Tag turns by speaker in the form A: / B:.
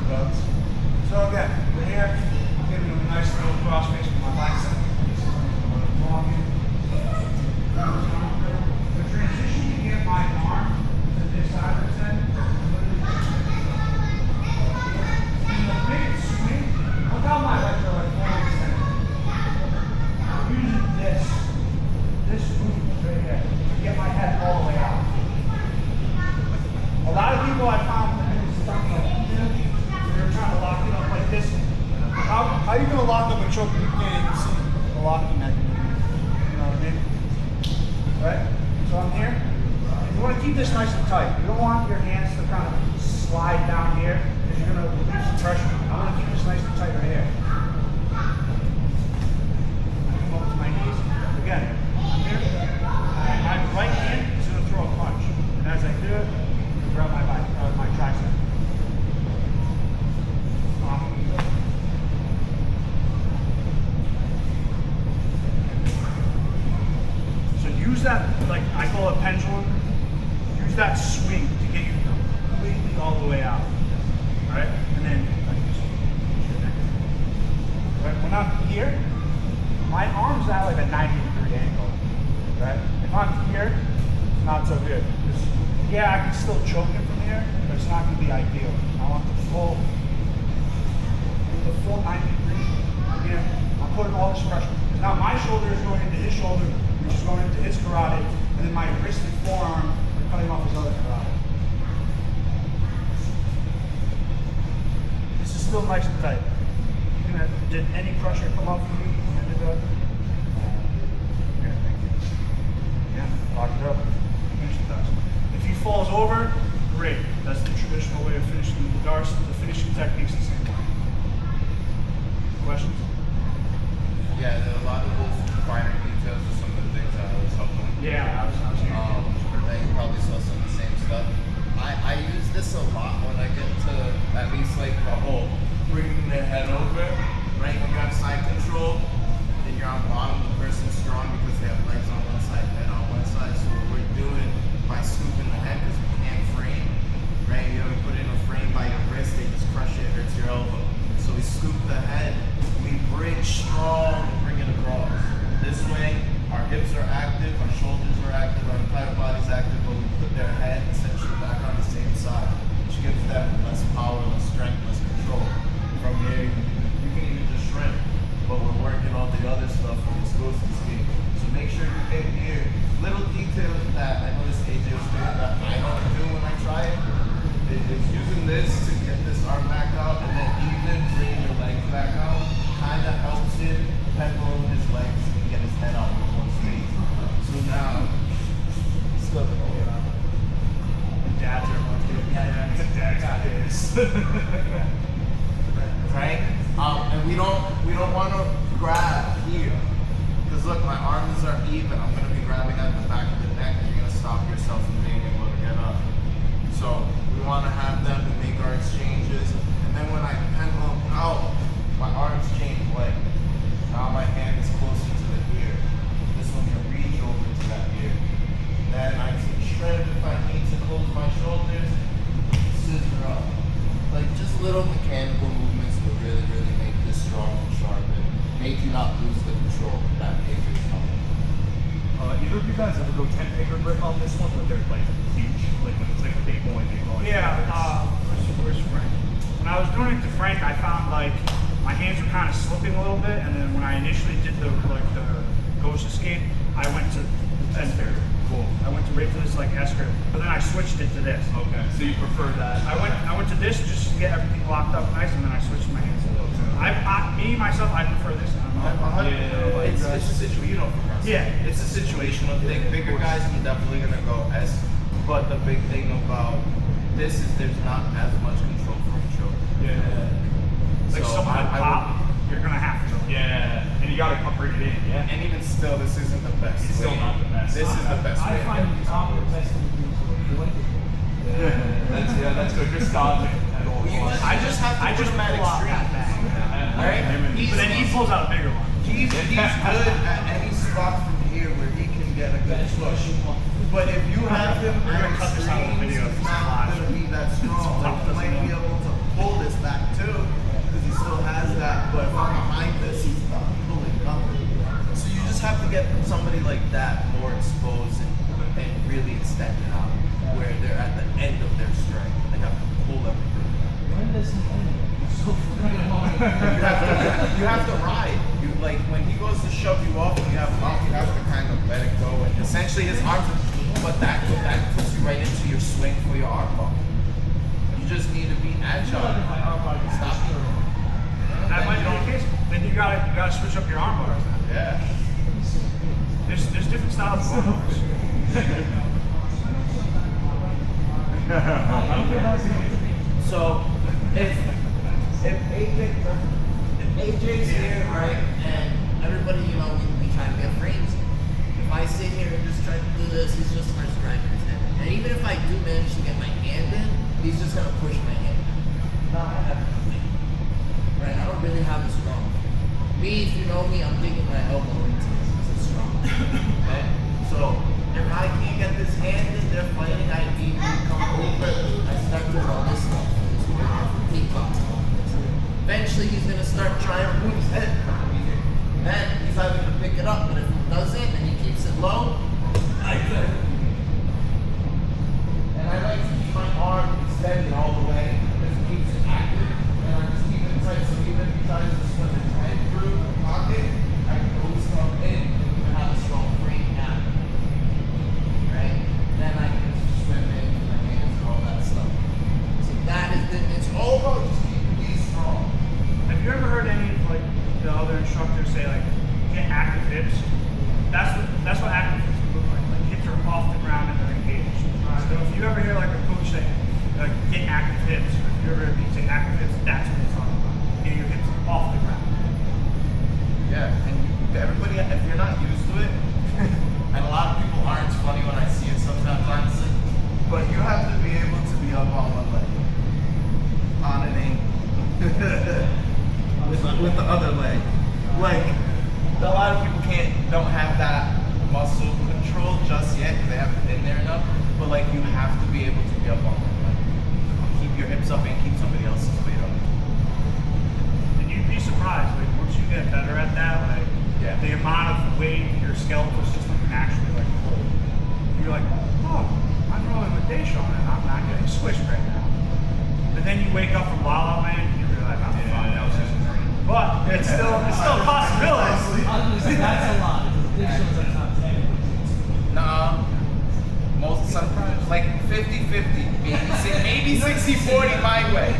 A: belts. So again, we're here. I'm giving them a nice little cross face with my bicep. This is what I'm talking. The transition to get my arm to this side of his head. And the big swing, look how my legs are like forward center. I'm using this movement right here to get my head all the way out. A lot of people I found when they were trying to lock it up like this. How are you going to lock up a choke when you can't even see the locking mechanism? You know what I mean? Right? So I'm here. You want to keep this nice and tight. You don't want your hands to kind of slide down here because you're going to relieve some pressure. I want to keep this nice and tight right here. I come up to my knees. Again, I'm here. My right hand is going to throw a punch. And as I do it, grab my tricep. So use that, like I call it pendulum. Use that swing to get you completely all the way out. Alright? And then right, when I'm here, my arm's at like a 90-degree angle. Right? If I'm here, it's not so good. Yeah, I can still choke it from here, but it's not going to be ideal. I want the full 90 degrees. Again, I'm putting all this pressure. Now my shoulder is going into his shoulder, which is going into his carotid, and then my wrist and forearm are cutting off his other carotid. This is still nice and tight. Did any pressure come up from you? Okay, thank you. Yeah, lock it up. Finish the darce. If he falls over, great. That's the traditional way of finishing the darce. The finishing technique's the same way. Questions?
B: Yeah, a lot of those finer details are some of the things that I was helping with.
A: Yeah, I was hearing.
B: That you probably saw some of the same stuff. I use this a lot when I get to at least like the whole bringing their head over, right? When you have side control, then you're on bottom, the person's strong because they have legs on one side, head on one side. So what we're doing by scooping the head, because we can't frame, right? You know, we put in a frame by your wrist, they just crush it, it hurts your elbow. So we scoop the head, we bridge strong, and bring it across. This way, our hips are active, our shoulders are active, our entire body's active, but we put their head essentially back on the same side, which gives them less power, less strength, less control. From here, you can even just shrimp, but we're working all the other stuff from the explosive scheme. So make sure you get here. Little details that I noticed AJ was doing that I don't do when I try it. It's using this to get this arm back out, and then even bringing your legs back out kind of helps him pendulum his legs and get his head out with one space. So now, still
A: Dad's everyone's getting Dad's got his.
B: right? And we don't want to grab here, because look, my arms are even. I'm going to be grabbing at the back of the neck, and you're going to stop yourself from being able to get up. So we want to have them to make our exchanges, and then when I pendulum out, my arms change length. Now my hand is closer to the ear. This one can reach over to that ear. Then I can shred if I need to close my shoulders, scissor up. Like just little mechanical movements will really, really make this strong and sharp and make you not lose the control that paper is coming.
C: Either of you guys ever go 10 paper grip on this one, but they're like huge, like when it's like a big boy,
A: Yeah, where's Frank? When I was doing it to Frank, I found like my hands were kind of slipping a little bit, and then when I initially did the ghost escape, I went to S-grip. Cool. I went to right to this like S-grip, but then I switched it to this.
C: Okay, so you prefer that?
A: I went to this just to get everything locked up nice, and then I switched my hands to those. Myself, I prefer this.
B: It's a situation. You know,
A: yeah,
B: it's a situational thing. Bigger guys are definitely gonna go S, but the big thing about this is there's not as much control from each other.
C: Yeah.
A: Like
B: So
A: someone
B: I
A: pop, you're gonna have to.
C: Yeah, and you gotta bring it in, yeah?
B: And even still, this isn't the best.
C: It's still not the best.
B: This is the best way.
D: I find the top the best thing to do is like
C: That's good. Just dodging at all.
B: I just have to put him at
A: pull out that
B: extreme.
A: bag.
B: Right?
A: But then he pulls out a bigger one.
B: He's good at any spot from here where he can get a good push. But if you have him
A: We're
B: at
A: gonna cut this out of the
B: extremes,
A: video.
B: he's not going to be that strong. Like, he might be able to pull this back like that more exposed and really extended out, where they're at the end of their strength. They have to pull everything.
D: When does he end it? It's so freaking long.
B: You have to ride. You like when he goes to shove you off and you have mount, you have to kind of let it go, and essentially his arms. But that puts you right into your swing for your arm bar. You just need to be agile. Stop.
A: That might be the case. Then you gotta switch up your arm bars.
B: Yeah.
A: There's different styles of arm bars.
B: So if AJ's here, right, and everybody, we try to get frames. If I sit here and just try to do this, he's just starts dragging his head. And even if I do manage to get my hand in, he's just gonna push my hand. Not happening. Right? I don't really have a strong. Me, if you know me, I'm digging my elbow into this because it's strong. Okay? So if I can't get this hand in, they're fighting, I need to come over. I start doing all this stuff. Eventually he's gonna start trying to move his head. Then he's either gonna pick it up, but if he doesn't and he keeps it low, I could. And I like to keep my arm extended all the way because it keeps it active, and I just keep it tight. So even if he tries to swim his head through the pocket, I can always come in and even have a strong frame now. Right? Then I can just swim in with my hands and all that stuff. So that is it's all about just keeping these strong.
A: Have you ever heard any like the other instructors say like get active hips? That's what active hips look like. Like hips are off the ground and they're engaged. So if you ever hear like a coach say like get active hips, or if you ever hear me say active hips, that's what it's talking about. Getting your hips off the ground.
B: Yeah, and everybody, if you're not used to it, and a lot of people aren't, it's funny when I see it sometimes, honestly, but you have to be able to be up on one leg, on an angle, with the other leg. Like, a lot of people don't have that muscle control just yet because they haven't been there enough, but like you have to be able to be up on one leg. Keep your hips up and keep somebody else's weight up.
A: And you'd be surprised, like once you get better at that, like the amount of weight your skeletal system can actually like hold. You're like, oh, I'm rolling with Deshaun and I'm not getting squished right now. But then you wake up from La La Land and you realize I'm fine. That was just a dream. But it's still a possibility.
D: Honestly, that's a lot. It shows that's not 10.
B: Nah, sometimes like 50-50, maybe 60-40 my way.